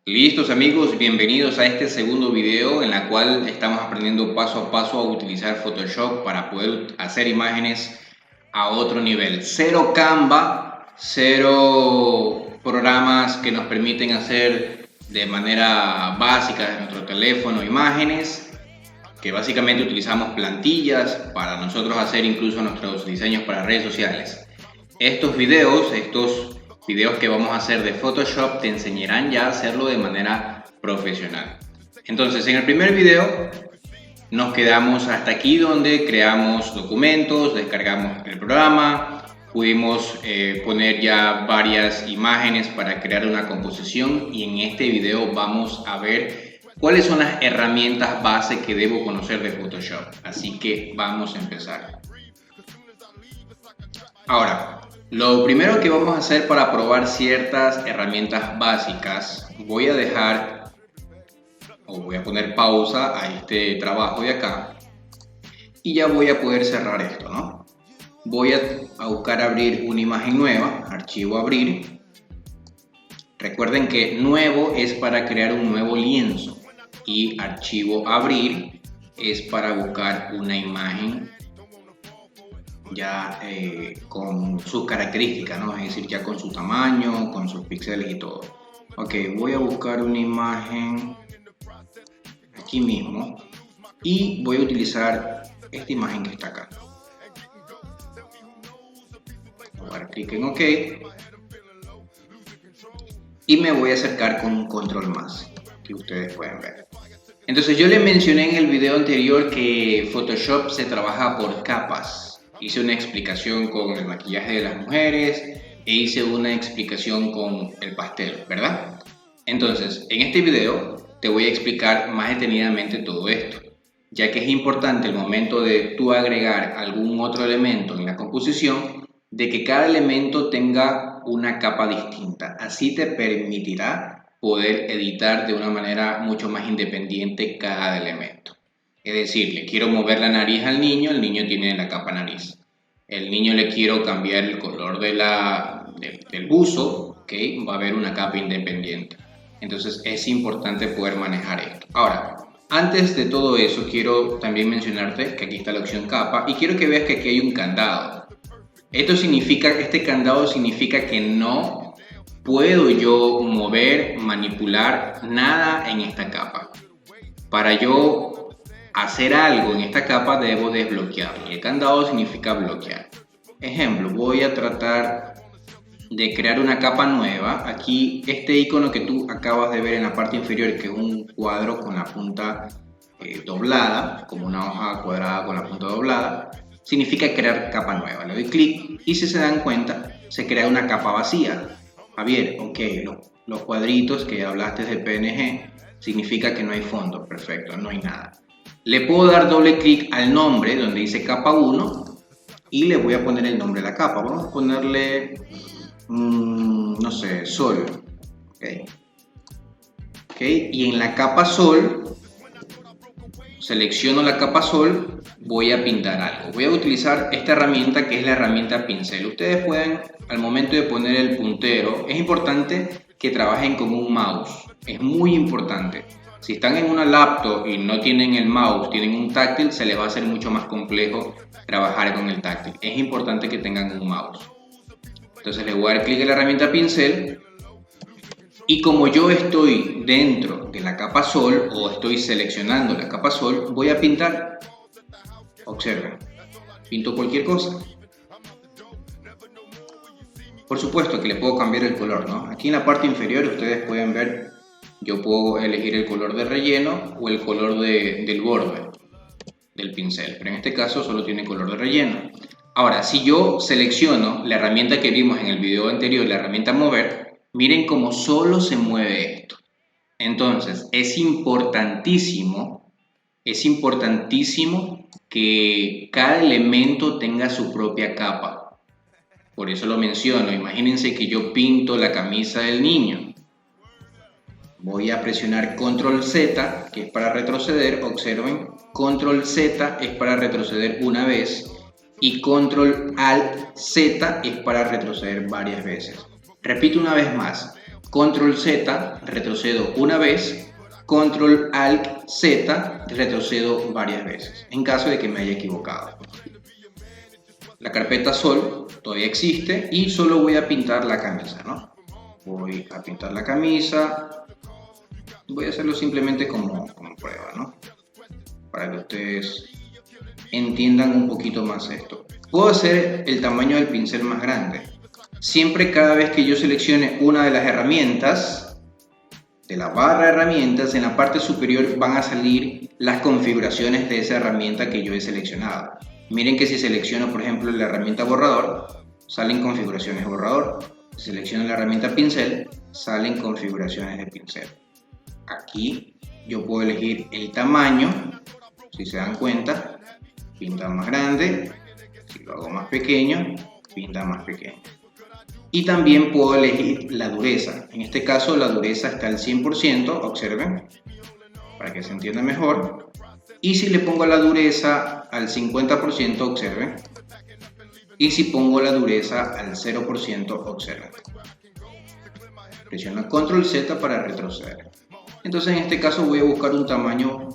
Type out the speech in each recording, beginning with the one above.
Listos amigos, bienvenidos a este segundo video en la cual estamos aprendiendo paso a paso a utilizar Photoshop para poder hacer imágenes a otro nivel. Cero Canva, cero programas que nos permiten hacer de manera básica en nuestro teléfono imágenes, que básicamente utilizamos plantillas para nosotros hacer incluso nuestros diseños para redes sociales. Estos videos que vamos a hacer de Photoshop te enseñarán ya a hacerlo de manera profesional. Entonces, en el primer video nos quedamos hasta aquí donde creamos documentos, descargamos el programa, pudimos poner ya varias imágenes para crear una composición, y en este video vamos a ver cuáles son las herramientas base que debo conocer de Photoshop. Así que vamos a empezar. Ahora, lo primero que vamos a hacer para probar ciertas herramientas básicas, voy a poner pausa a este trabajo de acá y ya voy a poder cerrar esto, ¿no? Voy a buscar abrir una imagen nueva, archivo abrir. Recuerden que nuevo es para crear un nuevo lienzo y archivo abrir es para buscar una imagen ya con sus características, ¿no? Es decir, ya con su tamaño, con sus píxeles y todo. Ok, voy a buscar una imagen aquí mismo y voy a utilizar esta imagen que está acá. Voy a dar clic en OK y me voy a acercar con un control más, que ustedes pueden ver. Entonces, yo les mencioné en el video anterior que Photoshop se trabaja por capas. Hice una explicación con el maquillaje de las mujeres e hice una explicación con el pastel, ¿verdad? Entonces, en este video te voy a explicar más detenidamente todo esto, ya que es importante el momento de tú agregar algún otro elemento en la composición, de que cada elemento tenga una capa distinta. Así te permitirá poder editar de una manera mucho más independiente cada elemento. Es decir, le quiero mover la nariz al niño, el niño tiene la capa nariz. El niño le quiero cambiar el color del buzo, ¿okay? Va a haber una capa independiente. Entonces es importante poder manejar esto. Ahora, antes de todo eso, quiero también mencionarte que aquí está la opción capa y quiero que veas que aquí hay un candado. Este candado significa que no puedo yo mover, manipular nada en esta capa. Para yo hacer algo en esta capa debo desbloquearlo. El candado significa bloquear. Ejemplo, voy a tratar de crear una capa nueva. Aquí este icono que tú acabas de ver en la parte inferior, que es un cuadro con la punta doblada, como una hoja cuadrada con la punta doblada, significa crear capa nueva. Le doy clic y, si se dan cuenta, se crea una capa vacía. Javier, ok, los cuadritos que hablaste de PNG significa que no hay fondo. Perfecto, no hay nada. Le puedo dar doble clic al nombre donde dice capa 1 y le voy a poner el nombre de la capa. Vamos a ponerle, no sé, sol. Okay. Y en la capa sol, selecciono la capa sol, voy a pintar algo. Voy a utilizar esta herramienta que es la herramienta pincel. Ustedes pueden, al momento de poner el puntero, es importante que trabajen con un mouse. Es muy importante. Si están en una laptop y no tienen el mouse, tienen un táctil, se les va a hacer mucho más complejo trabajar con el táctil. Es importante que tengan un mouse. Entonces le voy a dar clic en la herramienta pincel y como yo estoy dentro de la capa sol o estoy seleccionando la capa sol, voy a pintar. Observen, pinto cualquier cosa. Por supuesto que le puedo cambiar el color, ¿no? Aquí en la parte inferior ustedes pueden ver, yo puedo elegir el color de relleno o el color del borde del pincel, pero en este caso solo tiene color de relleno. Ahora, si yo selecciono la herramienta que vimos en el video anterior, la herramienta mover, miren cómo solo se mueve esto. Entonces, es importantísimo que cada elemento tenga su propia capa. Por eso lo menciono. Imagínense que yo pinto la camisa del niño. Voy a presionar Control Z, que es para retroceder. Observen, Control Z es para retroceder una vez. y Control Alt Z es para retroceder varias veces. Repito una vez más, Control Z, retrocedo una vez, Control Alt Z, retrocedo varias veces, en caso de que me haya equivocado. La carpeta Sol todavía existe y solo voy a pintar la camisa, ¿no? Voy a pintar la camisa, voy a hacerlo simplemente como prueba, ¿no? Para que ustedes entiendan un poquito más esto. Puedo hacer el tamaño del pincel más grande. Siempre cada vez que yo seleccione una de las herramientas, de la barra de herramientas, en la parte superior van a salir las configuraciones de esa herramienta que yo he seleccionado. Miren que si selecciono, por ejemplo, la herramienta borrador, salen configuraciones borrador. Si selecciono la herramienta pincel, salen configuraciones de pincel. Aquí yo puedo elegir el tamaño, si se dan cuenta, pinta más grande, si lo hago más pequeño, pinta más pequeño. Y también puedo elegir la dureza. En este caso la dureza está al 100%, observen, para que se entienda mejor. Y si le pongo la dureza al 50%, observen. Y si pongo la dureza al 0%, observen. Presiono Control Z para retroceder. Entonces en este caso voy a buscar un tamaño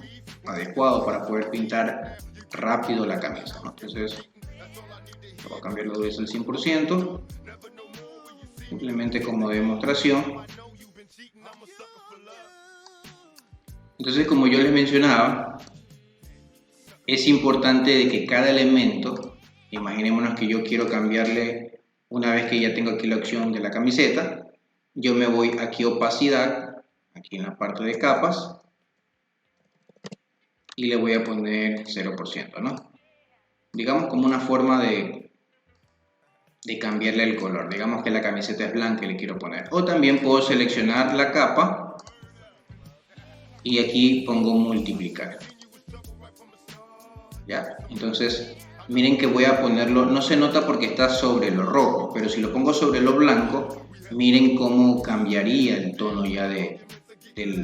adecuado para poder pintar rápido la camisa, ¿no? Entonces voy a cambiar la dureza al 100%, simplemente como demostración. Entonces, como yo les mencionaba, es importante de que cada elemento, imaginémonos que yo quiero cambiarle, una vez que ya tengo aquí la opción de la camiseta, yo me voy aquí a opacidad, aquí en la parte de capas, y le voy a poner 0%, ¿no? Digamos como una forma de cambiarle el color. Digamos que la camiseta es blanca y le quiero poner. O también puedo seleccionar la capa y aquí pongo multiplicar. ¿Ya? Entonces, miren que voy a ponerlo, no se nota porque está sobre lo rojo, pero si lo pongo sobre lo blanco, miren cómo cambiaría el tono ya de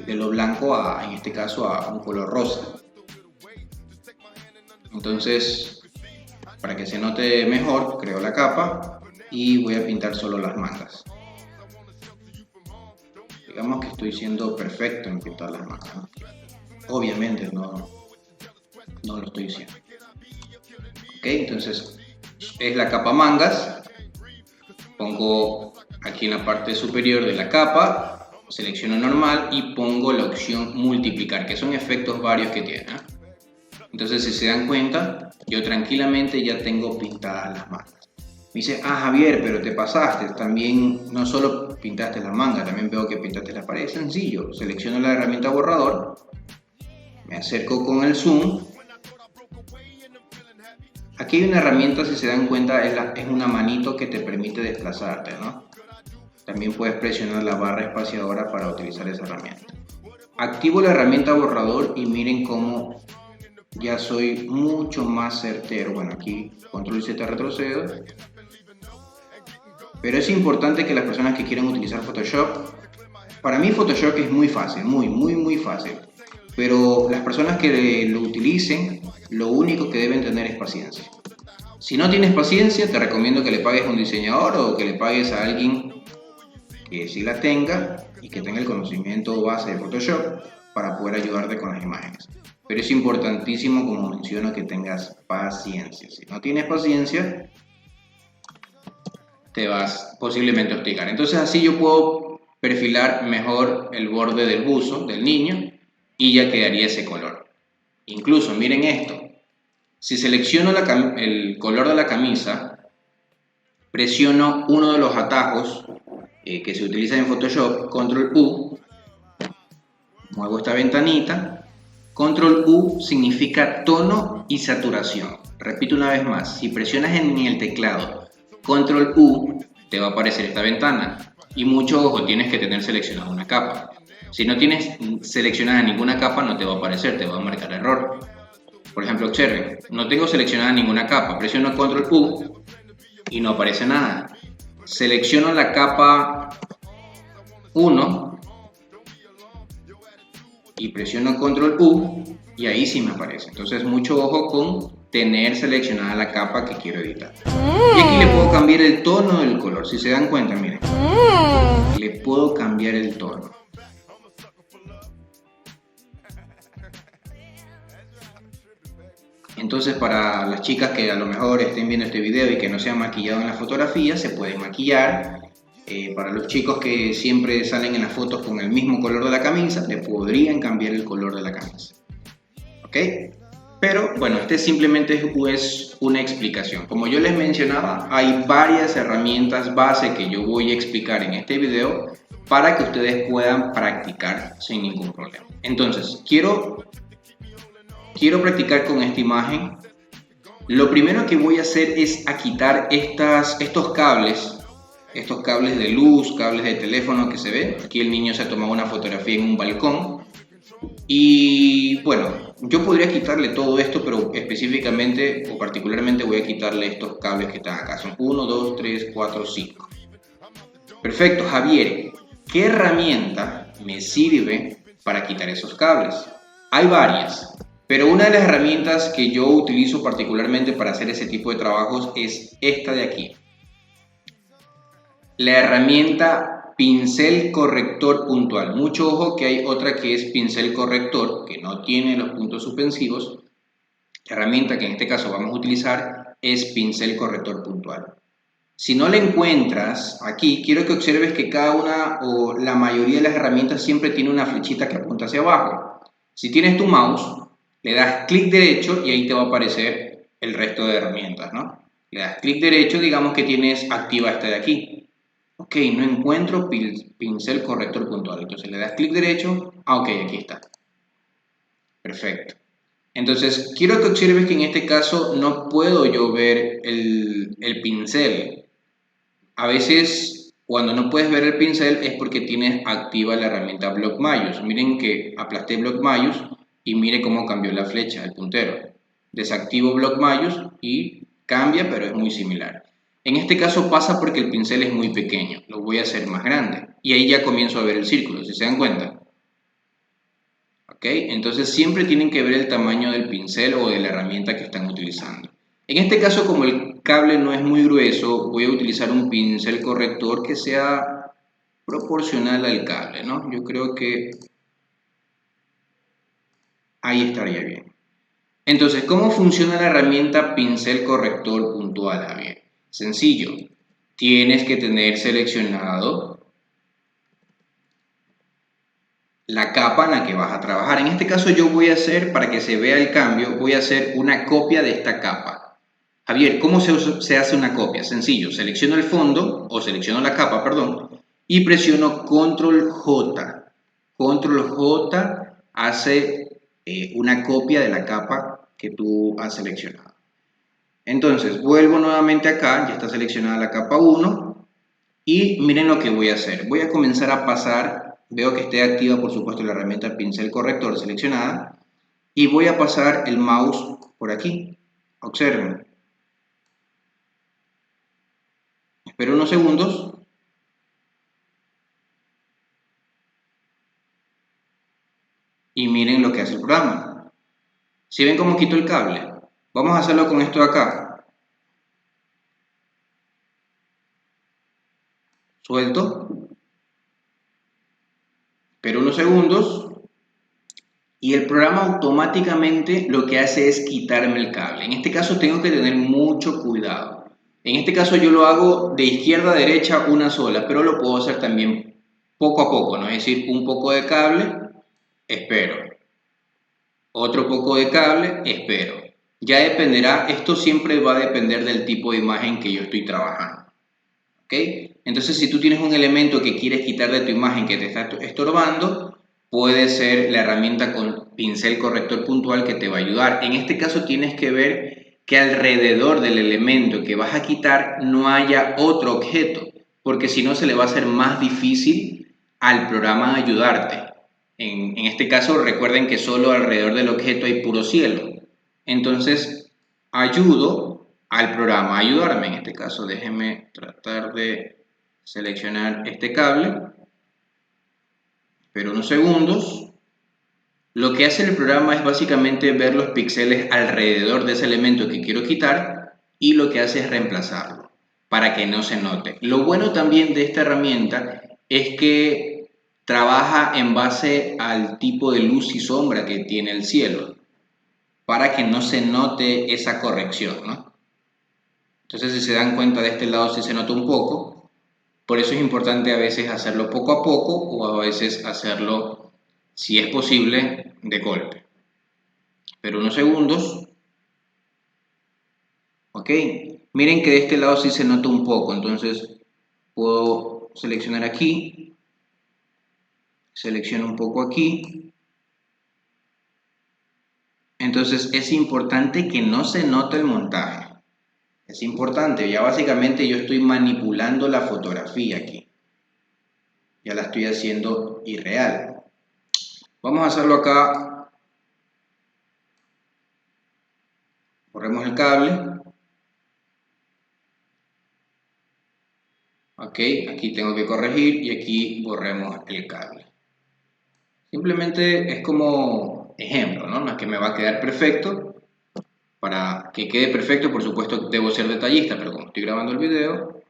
lo blanco a, en este caso, a un color rosa. Entonces, para que se note mejor, creo la capa y voy a pintar solo las mangas. Digamos que estoy siendo perfecto en pintar las mangas, ¿no? Obviamente no lo estoy haciendo. Ok, entonces es la capa mangas. Pongo aquí en la parte superior de la capa, selecciono normal y pongo la opción multiplicar, que son efectos varios que tiene, ¿eh? Entonces, si se dan cuenta, yo tranquilamente ya tengo pintadas las mangas. Me dice, Javier, pero te pasaste, también no solo pintaste las mangas, también veo que pintaste la pared. Es sencillo, selecciono la herramienta borrador, me acerco con el zoom. Aquí hay una herramienta, si se dan cuenta, es una manito que te permite desplazarte, ¿no? También puedes presionar la barra espaciadora para utilizar esa herramienta. Activo la herramienta borrador y miren cómo ya soy mucho más certero. Bueno, aquí Control Z retrocedo. Pero es importante que las personas que quieran utilizar Photoshop, para mí Photoshop es muy fácil, muy fácil. Pero las personas que lo utilicen, lo único que deben tener es paciencia. Si no tienes paciencia, te recomiendo que le pagues a un diseñador o que le pagues a alguien que sí la tenga y que tenga el conocimiento base de Photoshop para poder ayudarte con las imágenes. Pero es importantísimo, como menciono, que tengas paciencia. Si no tienes paciencia, te vas posiblemente a hostigar. Entonces así yo puedo perfilar mejor el borde del buzo del niño y ya quedaría ese color. Incluso miren esto, si selecciono el color de la camisa, presiono uno de los atajos que se utiliza en Photoshop, Control U, muevo esta ventanita. Control U significa tono y saturación. Repito una vez más, si presionas en el teclado Control U, te va a aparecer esta ventana. Y mucho ojo, tienes que tener seleccionada una capa. Si no tienes seleccionada ninguna capa, no te va a aparecer, te va a marcar error. Por ejemplo, observen, no tengo seleccionada ninguna capa, presiono Control U y no aparece nada. Selecciono la capa 1 y presiono Control U y ahí sí me aparece. Entonces mucho ojo con tener seleccionada la capa que quiero editar. Y aquí le puedo cambiar el tono del color. Si se dan cuenta, miren, le puedo cambiar el tono. Entonces, para las chicas que a lo mejor estén viendo este video y que no se han maquillado en la fotografía, se pueden maquillar. Para los chicos que siempre salen en las fotos con el mismo color de la camisa, le podrían cambiar el color de la camisa. ¿Ok? Pero bueno, este simplemente es una explicación. Como yo les mencionaba, hay varias herramientas base que yo voy a explicar en este video para que ustedes puedan practicar sin ningún problema. Entonces, quiero practicar con esta imagen. Lo primero que voy a hacer es a quitar estos cables de luz, cables de teléfono que se ven. Aquí el niño se ha tomado una fotografía en un balcón. Y bueno, yo podría quitarle todo esto, pero específicamente o particularmente voy a quitarle estos cables que están acá. Son 1, 2, 3, 4, 5. Perfecto, Javier, ¿qué herramienta me sirve para quitar esos cables? Hay varias, pero una de las herramientas que yo utilizo particularmente para hacer ese tipo de trabajos es esta de aquí. La herramienta pincel corrector puntual. Mucho ojo que hay otra que es pincel corrector, que no tiene los puntos suspensivos. La herramienta que en este caso vamos a utilizar es pincel corrector puntual. Si no la encuentras aquí, quiero que observes que cada una o la mayoría de las herramientas siempre tiene una flechita que apunta hacia abajo. Si tienes tu mouse, le das clic derecho y ahí te va a aparecer el resto de herramientas, ¿no? Le das clic derecho, digamos que tienes activa esta de aquí. Ok, no encuentro pincel corrector puntual. Entonces le das clic derecho. Ok, aquí está. Perfecto. Entonces, quiero que observes que en este caso no puedo yo ver el pincel. A veces, cuando no puedes ver el pincel es porque tienes activa la herramienta Block Maius. Miren que aplasté Block Maius y mire cómo cambió la flecha, el puntero. Desactivo Block Maius y cambia, pero es muy similar. En este caso pasa porque el pincel es muy pequeño. Lo voy a hacer más grande. Y ahí ya comienzo a ver el círculo, si se dan cuenta. ¿Ok? Entonces siempre tienen que ver el tamaño del pincel o de la herramienta que están utilizando. En este caso, como el cable no es muy grueso, voy a utilizar un pincel corrector que sea proporcional al cable, ¿no? Yo creo que ahí estaría bien. Entonces, ¿cómo funciona la herramienta pincel corrector puntual, Javier? Sencillo. Tienes que tener seleccionado la capa en la que vas a trabajar. En este caso yo voy a hacer, para que se vea el cambio, voy a hacer una copia de esta capa. Javier, ¿cómo se hace una copia? Sencillo, selecciono el fondo, o selecciono la capa, perdón, y presiono Control J. Control J hace una copia de la capa que tú has seleccionado. Entonces, vuelvo nuevamente acá, ya está seleccionada la capa 1, y miren lo que voy a hacer. Voy a comenzar a pasar, veo que esté activa por supuesto la herramienta pincel corrector seleccionada, y voy a pasar el mouse por aquí. Observen. Espero unos segundos. Y miren lo que hace el programa. ¿Sí ven cómo quito el cable? Vamos a hacerlo con esto de acá. Suelto. Espero unos segundos. Y el programa automáticamente lo que hace es quitarme el cable. En este caso tengo que tener mucho cuidado. En este caso yo lo hago de izquierda a derecha una sola, pero lo puedo hacer también poco a poco, ¿no? Es decir, un poco de cable, espero. Otro poco de cable, espero. Ya dependerá, esto siempre va a depender del tipo de imagen que yo estoy trabajando. ¿Ok? Entonces, si tú tienes un elemento que quieres quitar de tu imagen que te está estorbando, puede ser la herramienta con pincel corrector puntual que te va a ayudar. En este caso tienes que ver que alrededor del elemento que vas a quitar no haya otro objeto, porque si no se le va a hacer más difícil al programa ayudarte. En este caso recuerden que solo alrededor del objeto hay puro cielo. Entonces ayudo al programa a ayudarme. En este caso déjenme tratar de seleccionar este cable. Espero unos segundos. Lo que hace el programa es básicamente ver los píxeles alrededor de ese elemento que quiero quitar y lo que hace es reemplazarlo para que no se note. Lo bueno también de esta herramienta es que trabaja en base al tipo de luz y sombra que tiene el cielo para que no se note esa corrección, ¿no? Entonces, si se dan cuenta, de este lado sí se nota un poco. Por eso es importante a veces hacerlo poco a poco o a veces hacerlo, si es posible, de golpe. Pero unos segundos. Ok, miren que de este lado sí se nota un poco, entonces puedo seleccionar aquí, selecciono un poco aquí. Entonces es importante que no se note el montaje. Es importante, ya básicamente yo estoy manipulando la fotografía aquí. Ya la estoy haciendo irreal. Vamos a hacerlo acá. Borremos el cable. Ok, aquí tengo que corregir y aquí borremos el cable. Simplemente es como ejemplo, ¿no? No es que me va a quedar perfecto. Para que quede perfecto, por supuesto, debo ser detallista, pero como estoy grabando el video,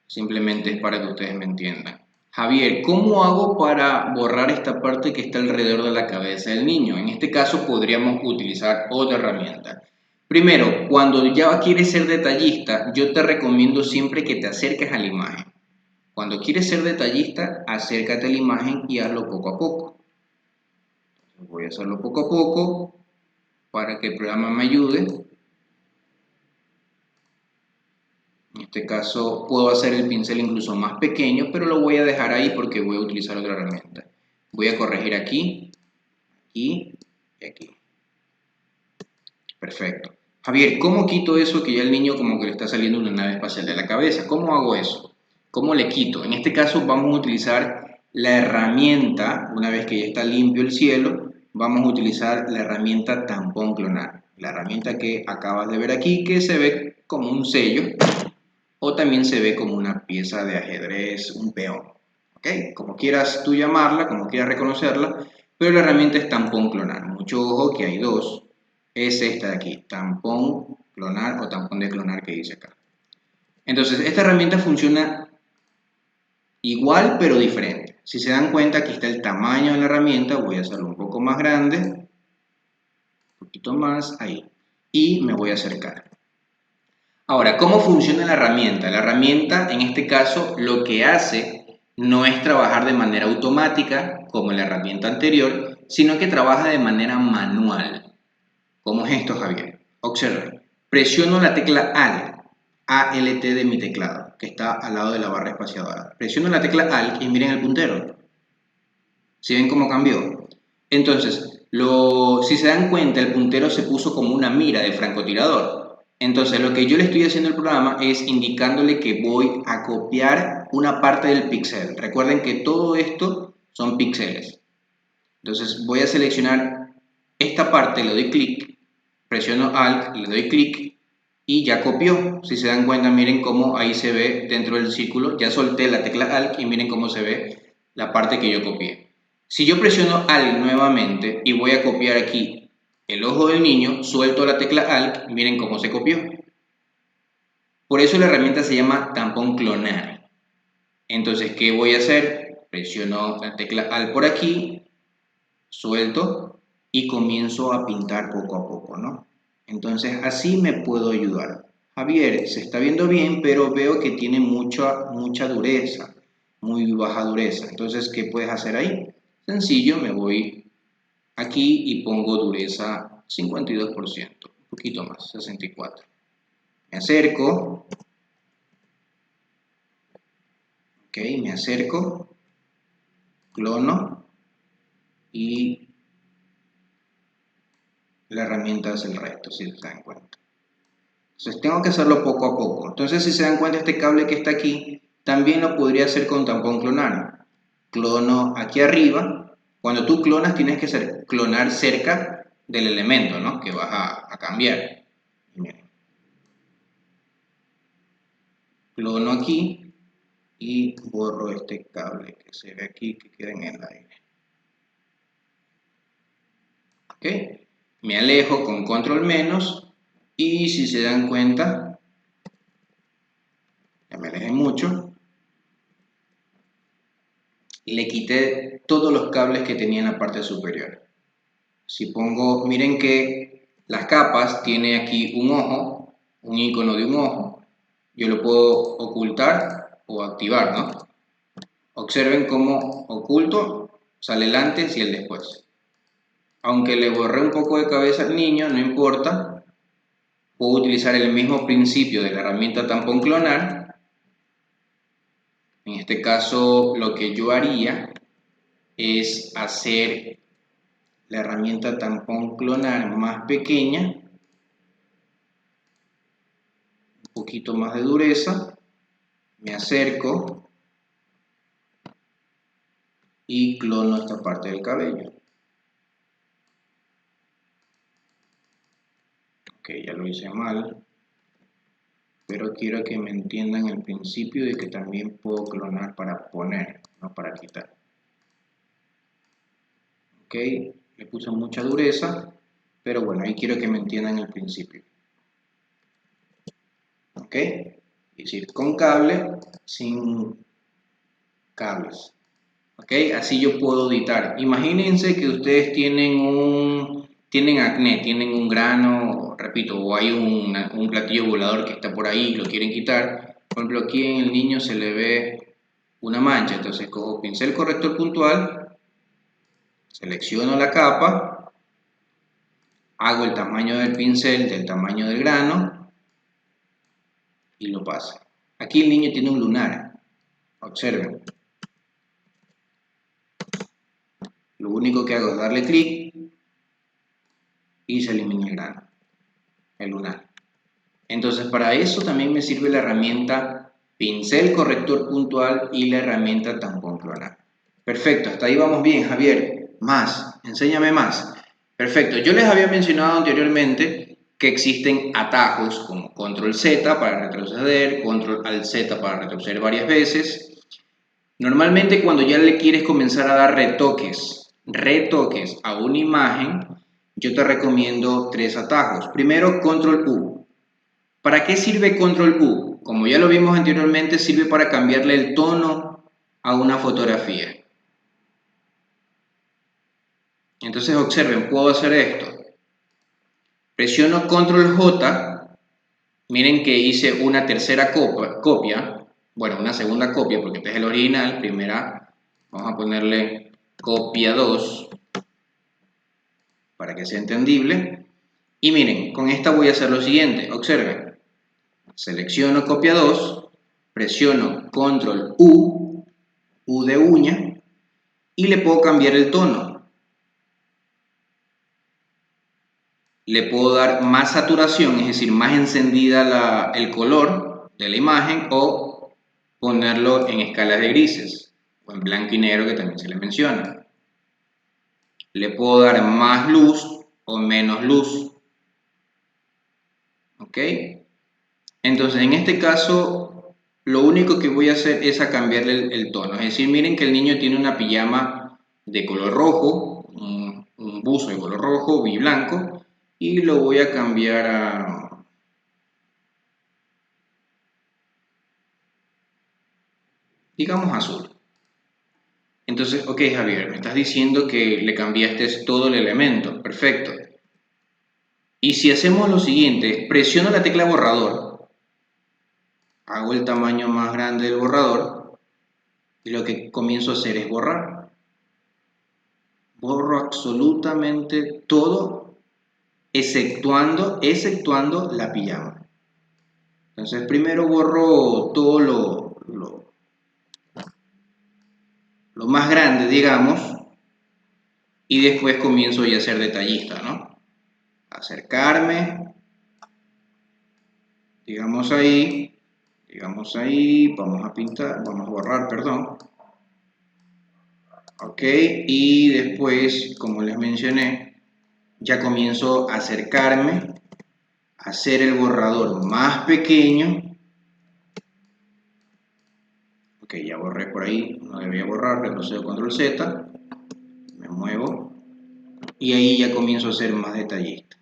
simplemente es para que ustedes me entiendan. Javier, ¿cómo hago para borrar esta parte que está alrededor de la cabeza del niño? En este caso podríamos utilizar otra herramienta. Primero, cuando ya quieres ser detallista, yo te recomiendo siempre que te acerques a la imagen. Cuando quieres ser detallista, acércate a la imagen y hazlo poco a poco. Voy a hacerlo poco a poco para que el programa me ayude. En este caso puedo hacer el pincel incluso más pequeño, pero lo voy a dejar ahí porque voy a utilizar otra herramienta. Voy a corregir aquí, aquí y aquí. Perfecto. Javier, ¿cómo quito eso que ya el niño como que le está saliendo una nave espacial de la cabeza? ¿Cómo hago eso? ¿Cómo le quito? En este caso vamos a utilizar la herramienta, una vez que ya está limpio el cielo, vamos a utilizar la herramienta tampón clonar. La herramienta que acabas de ver aquí, que se ve como un sello, o también se ve como una pieza de ajedrez, un peón. ¿Ok? Como quieras tú llamarla, como quieras reconocerla, pero la herramienta es tampón clonar. Mucho ojo que hay dos. Es esta de aquí, tampón clonar o tampón de clonar que dice acá. Entonces, esta herramienta funciona igual pero diferente. Si se dan cuenta, aquí está el tamaño de la herramienta. Voy a hacerlo un poco más grande, un poquito más, ahí. Y me voy a acercar. Ahora, ¿cómo funciona la herramienta? La herramienta, en este caso, lo que hace no es trabajar de manera automática, como la herramienta anterior, sino que trabaja de manera manual. ¿Cómo es esto, Javier? Observen. Presiono la tecla ALT, ALT de mi teclado, que está al lado de la barra espaciadora. Presiono la tecla ALT y miren el puntero. ¿Sí ven cómo cambió? Entonces, si se dan cuenta, el puntero se puso como una mira de francotirador. Entonces, lo que yo le estoy haciendo al programa es indicándole que voy a copiar una parte del píxel. Recuerden que todo esto son píxeles. Entonces, voy a seleccionar esta parte, le doy clic, presiono Alt, le doy clic y ya copió. Si se dan cuenta, miren cómo ahí se ve dentro del círculo. Ya solté la tecla Alt y miren cómo se ve la parte que yo copié. Si yo presiono Alt nuevamente y voy a copiar aquí el ojo del niño, suelto la tecla Alt, miren cómo se copió. Por eso la herramienta se llama tampón clonar. Entonces, ¿qué voy a hacer? Presiono la tecla Alt por aquí, suelto y comienzo a pintar poco a poco, ¿no? Entonces, así me puedo ayudar. Javier, se está viendo bien, pero veo que tiene mucha dureza, muy baja dureza. Entonces, ¿qué puedes hacer ahí? Sencillo, me voy aquí y pongo dureza 52%, un poquito más, 64%. Me acerco, ok, me acerco, clono y la herramienta hace el resto, si se dan cuenta. Entonces tengo que hacerlo poco a poco. Entonces, si se dan cuenta, este cable que está aquí, también lo podría hacer con tampón clonar. Clono aquí arriba. Cuando tú clonas, tienes que clonar cerca del elemento, ¿no?, que vas a cambiar. Miren. Clono aquí y borro este cable que se ve aquí, que queda en el aire. ¿Ok? Me alejo con control menos y si se dan cuenta, ya me alejé mucho, le quité todos los cables que tenía en la parte superior. Si pongo, miren que las capas tiene aquí un ojo, un icono de un ojo. Yo lo puedo ocultar o activar, ¿no? Observen cómo oculto, sale el antes y el después. Aunque le borré un poco de cabeza al niño, no importa. Puedo utilizar el mismo principio de la herramienta tampón clonar. En este caso, lo que yo haría es hacer la herramienta tampón clonar más pequeña, un poquito más de dureza, me acerco y clono esta parte del cabello. Ok, ya lo hice mal, pero quiero que me entiendan el principio de que también puedo clonar para poner, no para quitar. Ok, le puse mucha dureza, pero bueno, ahí quiero que me entiendan el principio. Ok, es decir, con cable, sin cables. Ok, así yo puedo editar. Imagínense que ustedes tienen acné, tienen un grano, repito, o hay un platillo volador que está por ahí y lo quieren quitar. Por ejemplo, aquí en el niño se le ve una mancha, entonces cojo pincel corrector puntual, selecciono la capa, hago el tamaño del pincel del tamaño del grano y lo paso. Aquí el niño tiene un lunar, observen. Lo único que hago es darle clic y se elimina el grano, el lunar. Entonces para eso también me sirve la herramienta pincel corrector puntual y la herramienta tampón clonar. Perfecto, hasta ahí vamos bien, Javier. Más, enséñame más. Perfecto, yo les había mencionado anteriormente que existen atajos como control Z para retroceder, control alt Z para retroceder varias veces. Normalmente cuando ya le quieres comenzar a dar retoques a una imagen, yo te recomiendo 3 atajos. Primero, control U. ¿Para qué sirve control U? Como ya lo vimos anteriormente, sirve para cambiarle el tono a una fotografía. Entonces observen, puedo hacer esto. Presiono control J. Miren que hice una tercera copia. Bueno, una segunda copia porque este es el original. Primera, vamos a ponerle copia 2 para que sea entendible. Y miren, con esta voy a hacer lo siguiente. Observen. Selecciono copia 2, presiono control U, U de uña, y le puedo cambiar el tono. Le puedo dar más saturación, es decir, más encendida el color de la imagen, o ponerlo en escalas de grises, o en blanco y negro que también se le menciona. Le puedo dar más luz o menos luz. ¿Ok? Entonces, en este caso, lo único que voy a hacer es a cambiarle el tono. Es decir, miren que el niño tiene una pijama de color rojo, un buzo de color rojo y blanco, y lo voy a cambiar a, digamos, azul. Entonces, ok, Javier, me estás diciendo que le cambiaste todo el elemento. Perfecto. Y si hacemos lo siguiente, presiono la tecla borrador, hago el tamaño más grande del borrador, y lo que comienzo a hacer es borrar. Borro absolutamente todo, exceptuando la pijama. Entonces primero borro todo lo más grande, digamos, y después comienzo ya a ser detallista, ¿no? Acercarme, digamos ahí, vamos a pintar, vamos a borrar, perdón. Ok, y después, como les mencioné, ya comienzo a acercarme, a hacer el borrador más pequeño. Ok, ya borré por ahí, no debía borrar, retrocedo control Z, me muevo, y ahí ya comienzo a ser más detallista.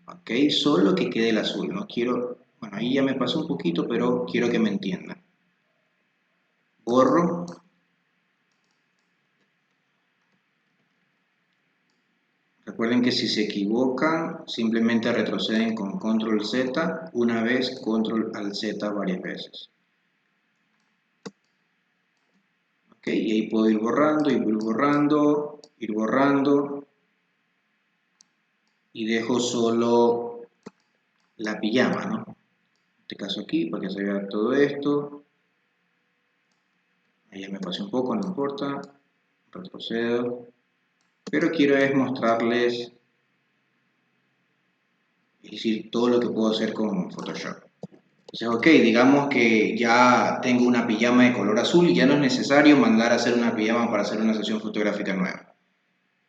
Ok, solo que quede el azul, no quiero, bueno, ahí ya me pasó un poquito, pero quiero que me entiendan. Borro. Recuerden que si se equivocan, simplemente retroceden con control Z una vez, control al Z varias veces. Ok, y ahí puedo ir borrando, ir borrando, y dejo solo la pijama, ¿no? En este caso aquí, para que se vea todo esto. Ahí ya me pasé un poco, no importa. Retrocedo. Pero quiero es mostrarles, es decir, todo lo que puedo hacer con Photoshop. Entonces, ok, digamos que ya tengo una pijama de color azul y ya no es necesario mandar a hacer una pijama para hacer una sesión fotográfica nueva.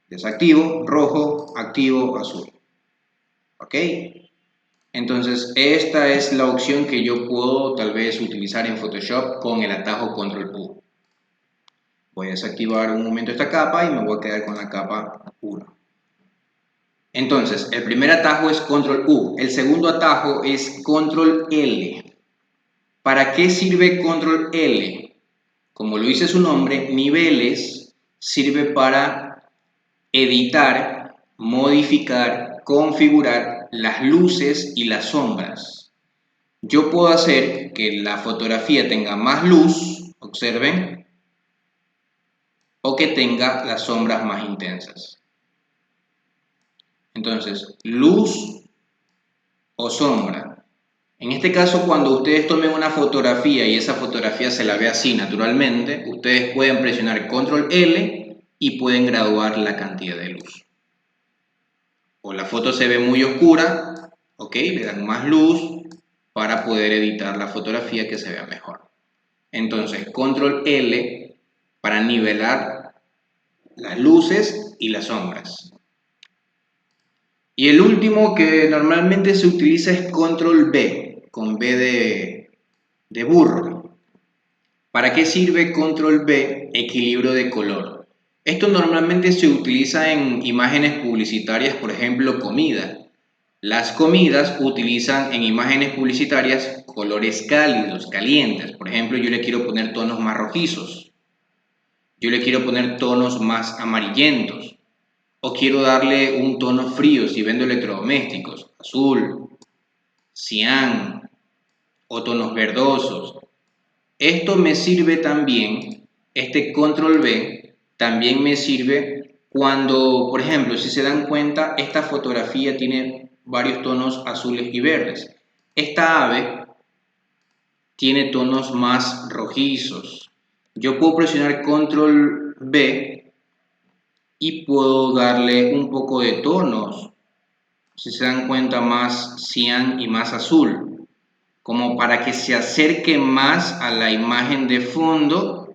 Desactivo, rojo, activo, azul. ¿Ok? Entonces, esta es la opción que yo puedo tal vez utilizar en Photoshop con el atajo Control U. Voy a desactivar un momento esta capa y me voy a quedar con la capa 1. Entonces, el primer atajo es Control U, el segundo atajo es Control L. ¿Para qué sirve Control L? Como lo dice su nombre, niveles sirve para editar, modificar, configurar las luces y las sombras. Yo puedo hacer que la fotografía tenga más luz, observen, o que tenga las sombras más intensas. Entonces, luz o sombra. En este caso, cuando ustedes tomen una fotografía y esa fotografía se la ve así naturalmente, ustedes pueden presionar Control L y pueden graduar la cantidad de luz. O la foto se ve muy oscura, ok, le dan más luz para poder editar la fotografía que se vea mejor. Entonces, Control L para nivelar las luces y las sombras. Y el último que normalmente se utiliza es Control B, con B de burro. ¿Para qué sirve Control B? Equilibrio de color. Esto normalmente se utiliza en imágenes publicitarias, por ejemplo, comida. Las comidas utilizan en imágenes publicitarias colores cálidos, calientes. Por ejemplo, yo le quiero poner tonos más rojizos. Yo le quiero poner tonos más amarillentos. O quiero darle un tono frío si vendo electrodomésticos. Azul, cian o tonos verdosos. Esto me sirve también, este control B, también me sirve cuando, por ejemplo, si se dan cuenta, esta fotografía tiene varios tonos azules y verdes. Esta ave tiene tonos más rojizos. Yo puedo presionar control B y puedo darle un poco de tonos, si se dan cuenta, más cian y más azul, como para que se acerque más a la imagen de fondo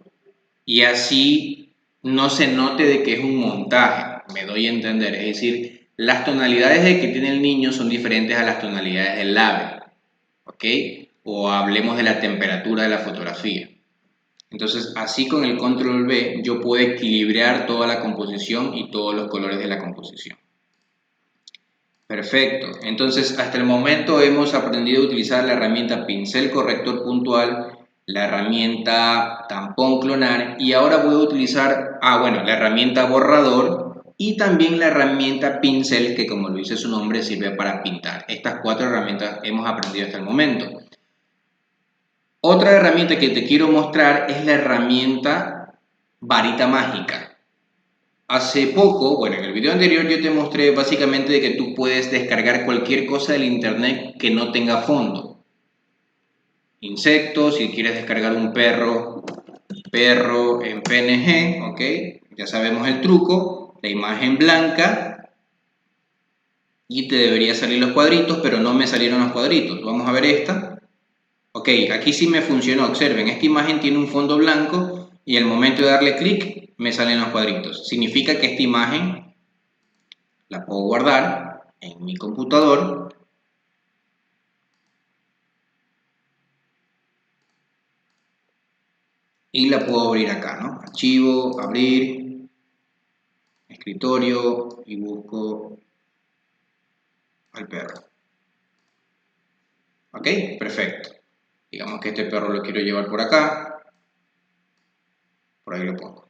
y así no se note de que es un montaje, me doy a entender. Es decir, las tonalidades de que tiene el niño son diferentes a las tonalidades del ave, ¿ok? O hablemos de la temperatura de la fotografía. Entonces, así con el control B, yo puedo equilibrar toda la composición y todos los colores de la composición. Perfecto. Entonces, hasta el momento hemos aprendido a utilizar la herramienta pincel corrector puntual, la herramienta tampón clonar y ahora voy a utilizar, la herramienta borrador y también la herramienta pincel que, como lo dice su nombre, sirve para pintar. Estas 4 herramientas hemos aprendido hasta el momento. Otra herramienta que te quiero mostrar es la herramienta varita mágica. Hace poco, en el video anterior yo te mostré básicamente de que tú puedes descargar cualquier cosa del internet que no tenga fondo. Insectos, si quieres descargar un perro en PNG, ok, ya sabemos el truco, la imagen blanca y te debería salir los cuadritos, pero no me salieron los cuadritos. Vamos a ver esta. Ok, aquí sí me funcionó, observen, esta imagen tiene un fondo blanco y al momento de darle clic me salen los cuadritos. Significa que esta imagen la puedo guardar en mi computador y la puedo abrir acá, ¿no? Archivo, abrir, escritorio y busco al perro. ¿Ok? Perfecto. Digamos que este perro lo quiero llevar por acá. Por ahí lo pongo.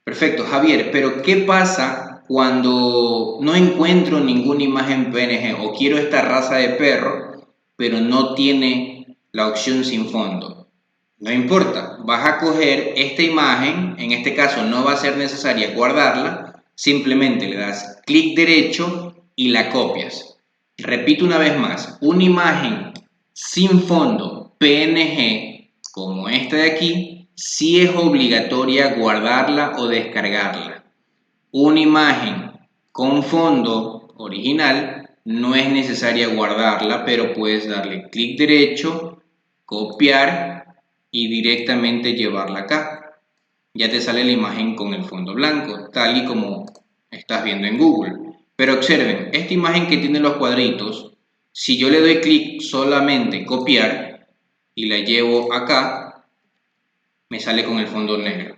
Perfecto, Javier, pero ¿qué pasa cuando no encuentro ninguna imagen PNG o quiero esta raza de perro, pero no tiene la opción sin fondo? No importa, vas a coger esta imagen, en este caso no va a ser necesaria guardarla, simplemente le das clic derecho y la copias. Repito una vez más, una imagen sin fondo PNG como esta de aquí, sí es obligatoria guardarla o descargarla. Una imagen con fondo original no es necesaria guardarla, pero puedes darle clic derecho, copiar y directamente llevarla acá. Ya te sale la imagen con el fondo blanco, tal y como estás viendo en Google. Pero observen, esta imagen que tiene los cuadritos, si yo le doy clic solamente copiar y la llevo acá, me sale con el fondo negro,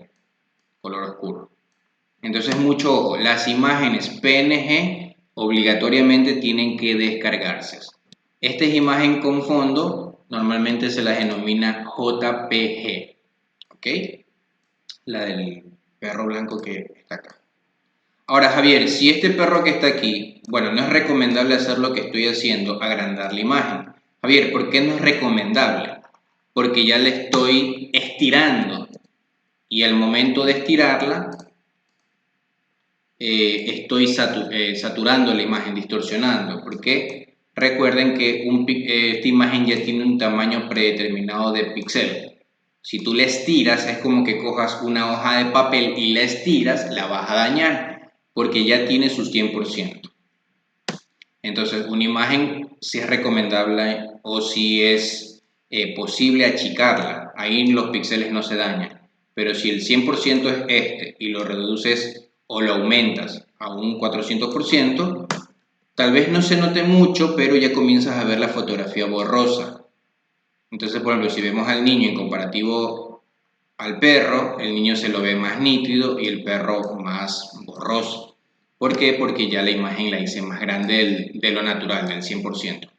color oscuro. Entonces mucho ojo, las imágenes PNG obligatoriamente tienen que descargarse. Esta es imagen con fondo, normalmente se la denomina JPG, ¿ok? La del perro blanco que está acá. Ahora Javier, si este perro que está aquí, bueno, no es recomendable hacer lo que estoy haciendo, agrandar la imagen. Javier, ¿por qué no es recomendable? Porque ya le estoy estirando y al momento de estirarla estoy saturando la imagen, distorsionando, porque recuerden que esta imagen ya tiene un tamaño predeterminado de píxel. Si tú la estiras, es como que cojas una hoja de papel y la estiras, la vas a dañar, porque ya tiene sus 100%. Entonces, una imagen si es recomendable o si es posible achicarla, ahí los píxeles no se dañan. Pero si el 100% es este y lo reduces o lo aumentas a un 400%, tal vez no se note mucho, pero ya comienzas a ver la fotografía borrosa. Entonces, por ejemplo, si vemos al niño en comparativo al perro, el niño se lo ve más nítido y el perro más borroso. ¿Por qué? Porque ya la imagen la hice más grande de lo natural, del 100%,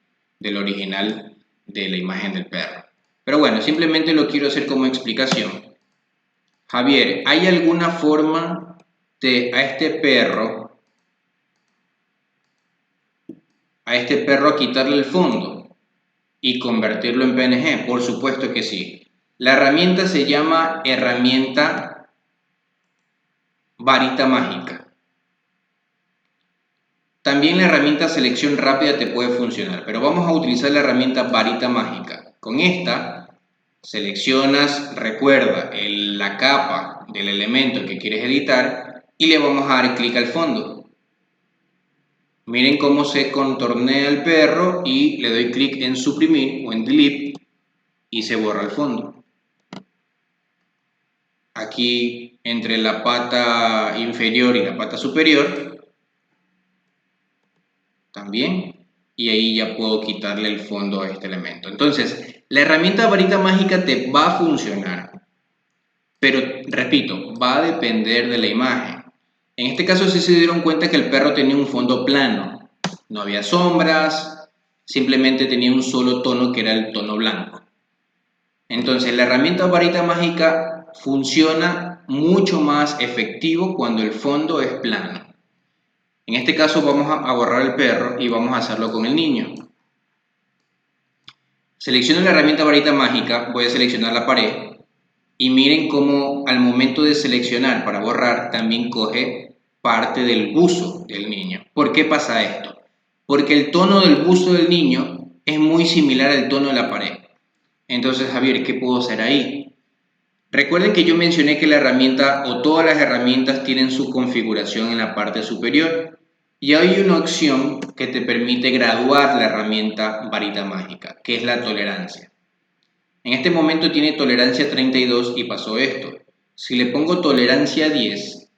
del original de la imagen del perro. Pero bueno, simplemente lo quiero hacer como explicación. Javier, ¿hay alguna forma de a este perro quitarle el fondo y convertirlo en PNG? Por supuesto que sí. La herramienta se llama herramienta varita mágica. También la herramienta selección rápida te puede funcionar, pero vamos a utilizar la herramienta varita mágica. Con esta seleccionas, recuerda, la capa del elemento que quieres editar y le vamos a dar clic al fondo. Miren cómo se contornea el perro y le doy clic en suprimir o en delete y se borra el fondo. Aquí entre la pata inferior y la pata superior también, y ahí ya puedo quitarle el fondo a este elemento. Entonces, la herramienta varita mágica te va a funcionar, pero repito, va a depender de la imagen. En este caso sí se dieron cuenta que el perro tenía un fondo plano, no había sombras, simplemente tenía un solo tono que era el tono blanco. Entonces, la herramienta varita mágica funciona mucho más efectivo cuando el fondo es plano. En este caso vamos a borrar el perro y vamos a hacerlo con el niño. Selecciono la herramienta varita mágica, voy a seleccionar la pared y miren cómo al momento de seleccionar para borrar también coge parte del buzo del niño. ¿Por qué pasa esto? Porque el tono del buzo del niño es muy similar al tono de la pared. Entonces, Javier, ¿qué puedo hacer ahí? Recuerden que yo mencioné que la herramienta o todas las herramientas tienen su configuración en la parte superior. Y hay una opción que te permite graduar la herramienta varita mágica, que es la tolerancia. En este momento tiene tolerancia 32 y pasó esto. Si le pongo tolerancia 10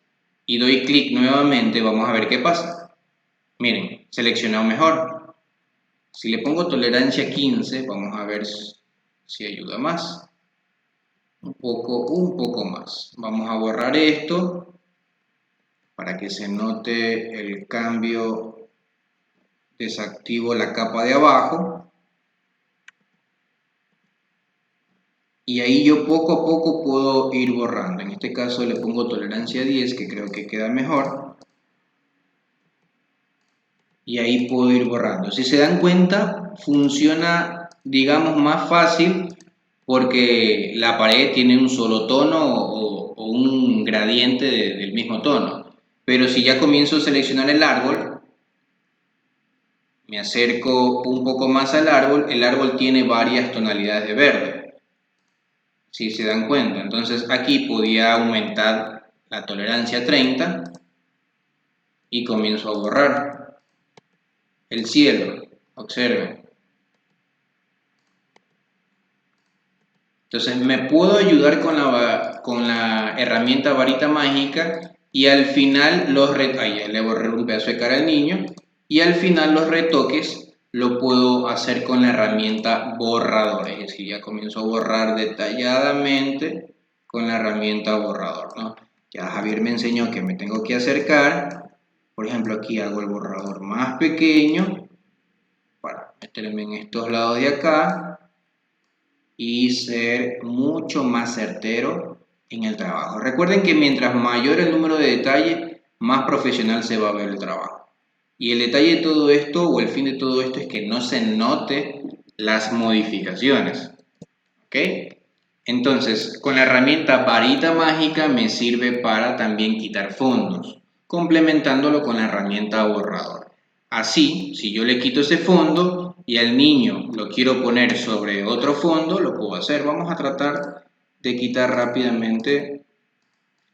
y doy clic nuevamente, vamos a ver qué pasa. Miren, seleccionado mejor. Si le pongo tolerancia 15, vamos a ver si ayuda más. Un poco más. Vamos a borrar esto para que se note el cambio, desactivo la capa de abajo. Y ahí yo poco a poco puedo ir borrando. En este caso le pongo tolerancia 10, que creo que queda mejor. Y ahí puedo ir borrando. Si se dan cuenta, funciona, digamos, más fácil porque la pared tiene un solo tono o un gradiente del mismo tono. Pero si ya comienzo a seleccionar el árbol, me acerco un poco más al árbol, el árbol tiene varias tonalidades de verde. Si se dan cuenta, entonces aquí podía aumentar la tolerancia a 30 y comienzo a borrar. El cielo, observen. Entonces me puedo ayudar con la herramienta varita mágica y al final ya le borré un pedazo de cara al niño y al final los retoques lo puedo hacer con la herramienta borrador, es decir, ya comienzo a borrar detalladamente con la herramienta borrador, ¿no? Ya Javier me enseñó que me tengo que acercar, por ejemplo aquí hago el borrador más pequeño para meterme en estos lados de acá y ser mucho más certero en el trabajo. Recuerden que mientras mayor el número de detalles, más profesional se va a ver el trabajo. Y el detalle de todo esto, o el fin de todo esto, es que no se note las modificaciones. ¿Ok? Entonces, con la herramienta varita mágica me sirve para también quitar fondos, complementándolo con la herramienta borrador. Así, si yo le quito ese fondo y al niño lo quiero poner sobre otro fondo, lo puedo hacer. Vamos a tratar de quitar rápidamente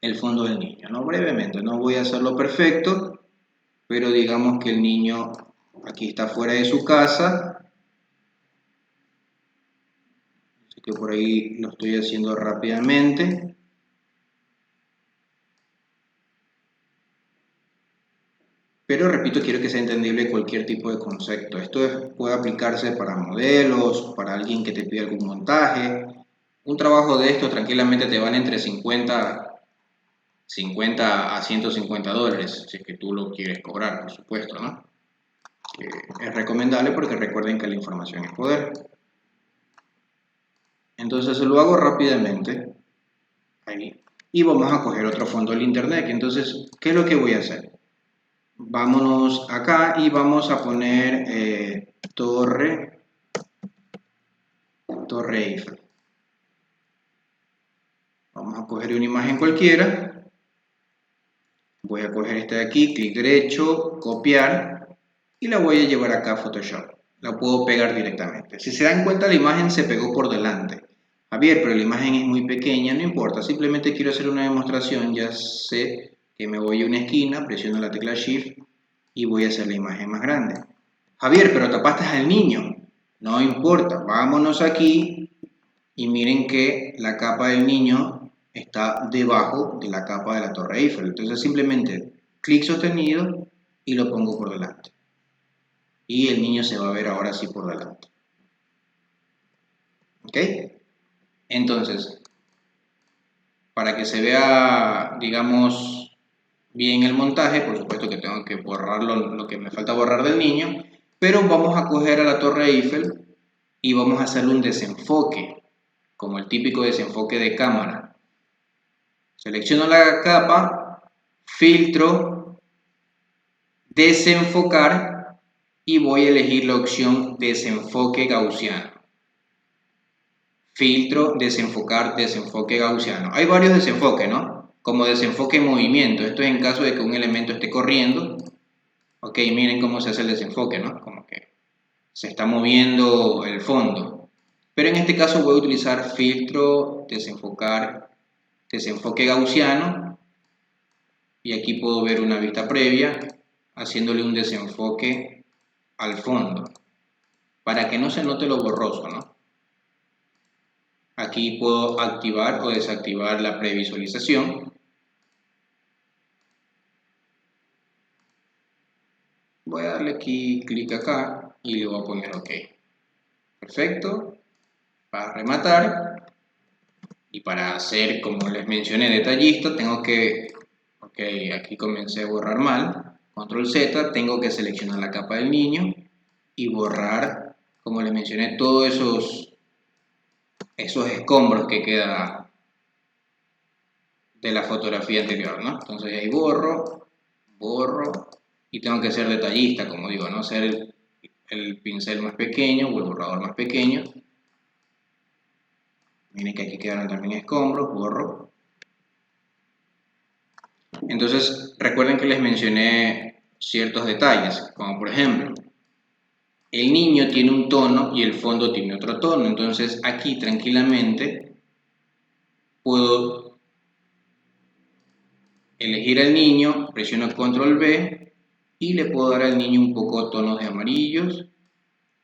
el fondo del niño, ¿no? Brevemente, no voy a hacerlo perfecto, pero digamos que el niño aquí está fuera de su casa. Así que por ahí lo estoy haciendo rápidamente. Pero repito, quiero que sea entendible cualquier tipo de concepto. Puede aplicarse para modelos, para alguien que te pide algún montaje. Un trabajo de esto tranquilamente te vale entre 50 a $150, si es que tú lo quieres cobrar, por supuesto, ¿no? Es recomendable porque recuerden que la información es poder. Entonces lo hago rápidamente. Ahí. Y vamos a coger otro fondo del internet. Entonces, ¿qué es lo que voy a hacer? Vámonos acá y vamos a poner Torre Eiffel. Vamos a coger una imagen cualquiera. Voy a coger esta de aquí, clic derecho, copiar y la voy a llevar acá a Photoshop. La puedo pegar directamente. Si se dan cuenta, la imagen se pegó por delante. Javier, pero la imagen es muy pequeña, no importa. Simplemente quiero hacer una demostración. Ya sé que me voy a una esquina, presiono la tecla Shift y voy a hacer la imagen más grande. Javier, pero tapaste al niño. No importa, vámonos aquí y miren que la capa del niño está debajo de la capa de la Torre Eiffel. Entonces simplemente clic sostenido y lo pongo por delante. Y el niño se va a ver ahora sí por delante. ¿Ok? Entonces, para que se vea, digamos, bien el montaje, por supuesto que tengo que borrar lo que me falta borrar del niño, pero vamos a coger a la Torre Eiffel y vamos a hacerle un desenfoque, como el típico desenfoque de cámara. Selecciono la capa, filtro, desenfocar y voy a elegir la opción desenfoque gaussiano. Filtro, desenfocar, desenfoque gaussiano. Hay varios desenfoques, ¿no? Como desenfoque en movimiento. Esto es en caso de que un elemento esté corriendo. Ok, miren cómo se hace el desenfoque, ¿no? Como que se está moviendo el fondo. Pero en este caso voy a utilizar filtro, desenfocar, desenfoque gaussiano. Y aquí puedo ver una vista previa haciéndole un desenfoque al fondo para que no se note lo borroso, ¿no? Aquí puedo activar o desactivar la previsualización. Voy a darle aquí clic acá y le voy a poner OK. Perfecto. Para rematar y para hacer, como les mencioné, detallista, tengo que Ok, aquí comencé a borrar mal. Control Z, tengo que seleccionar la capa del niño y borrar, como les mencioné, todos esos escombros que queda de la fotografía anterior, ¿no? Entonces ahí borro y tengo que ser detallista, como digo, ¿no? Hacer el pincel más pequeño o el borrador más pequeño. Miren que aquí quedaron también escombros, borro. Entonces recuerden que les mencioné ciertos detalles, como por ejemplo, el niño tiene un tono y el fondo tiene otro tono, entonces aquí tranquilamente puedo elegir al niño, presiono control B y le puedo dar al niño un poco tonos de amarillos,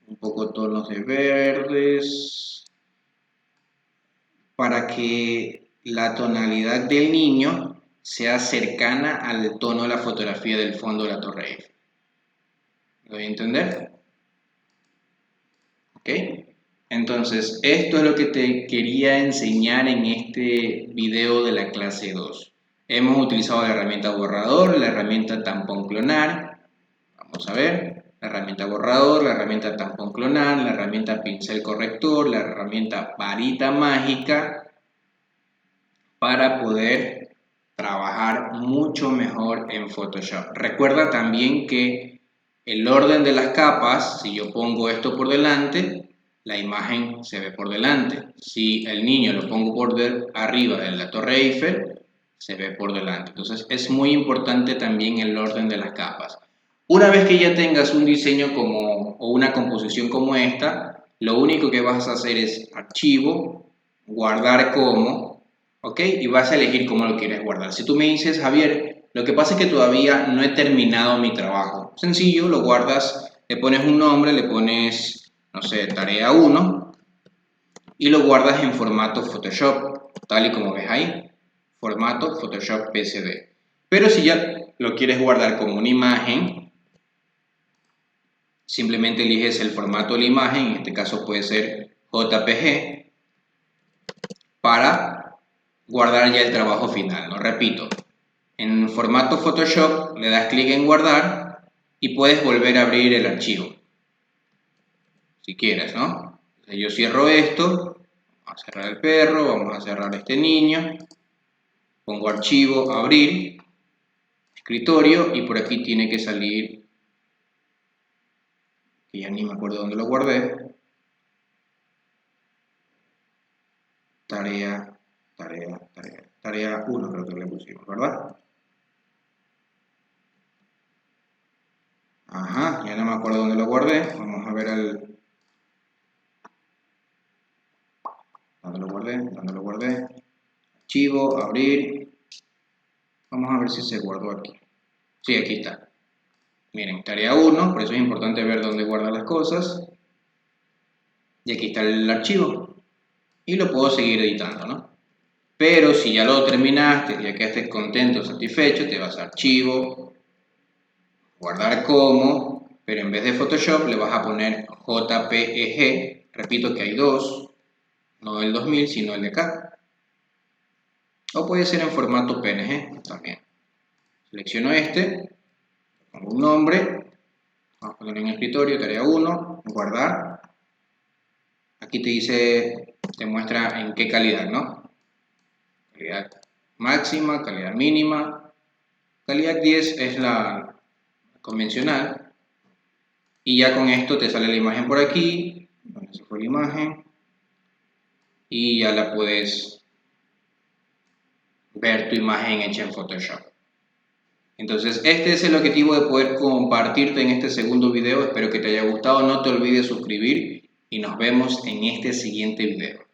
un poco tonos de verdes, para que la tonalidad del niño sea cercana al tono de la fotografía del fondo de la Torre Eiffel. ¿Lo voy a entender? ¿Ok? Entonces, esto es lo que te quería enseñar en este video de la clase 2. Hemos utilizado la herramienta borrador, la herramienta tampón clonar. Vamos a ver, la herramienta borrador, la herramienta tampón clonar, la herramienta pincel corrector, la herramienta varita mágica para poder trabajar mucho mejor en Photoshop. Recuerda también que el orden de las capas, si yo pongo esto por delante, la imagen se ve por delante. Si el niño lo pongo por arriba de la Torre Eiffel, se ve por delante. Entonces es muy importante también el orden de las capas. Una vez que ya tengas un diseño o una composición como esta, lo único que vas a hacer es archivo, guardar como, ¿ok? Y vas a elegir cómo lo quieres guardar. Si tú me dices, Javier, lo que pasa es que todavía no he terminado mi trabajo. Sencillo, lo guardas, le pones un nombre, le pones, no sé, tarea 1 y lo guardas en formato Photoshop, tal y como ves ahí, formato Photoshop PSD. Pero si ya lo quieres guardar como una imagen, simplemente eliges el formato de la imagen, en este caso puede ser JPG, para guardar ya el trabajo final, ¿no? Repito, en formato Photoshop le das clic en guardar y puedes volver a abrir el archivo, si quieres, ¿no? Entonces yo cierro esto, vamos a cerrar el perro, vamos a cerrar este niño, pongo archivo, abrir, escritorio y por aquí tiene que salir, que ya ni me acuerdo dónde lo guardé, tarea 1 creo que le pusimos, ¿verdad? Ajá, ya no me acuerdo dónde lo guardé. Vamos a ver ¿dónde lo guardé? Archivo, abrir. Vamos a ver si se guardó aquí. Sí, aquí está. Miren, tarea 1, por eso es importante ver dónde guarda las cosas. Y aquí está el archivo. Y lo puedo seguir editando, ¿no? Pero si ya lo terminaste, ya quedaste contento, satisfecho, te vas a archivo, guardar como, pero en vez de Photoshop le vas a poner JPEG. Repito que hay dos, no el 2000, sino el de acá. O puede ser en formato PNG también. Selecciono este, pongo un nombre, vamos a poner en el escritorio, tarea 1, guardar. Aquí te dice, te muestra en qué calidad, ¿no? Calidad máxima, calidad mínima. Calidad 10 es la convencional. Y ya con esto te sale la imagen por aquí, donde se fue la imagen. Y ya la puedes ver tu imagen hecha en Photoshop. Entonces este es el objetivo de poder compartirte en este segundo video. Espero que te haya gustado. No te olvides suscribir y nos vemos en este siguiente video.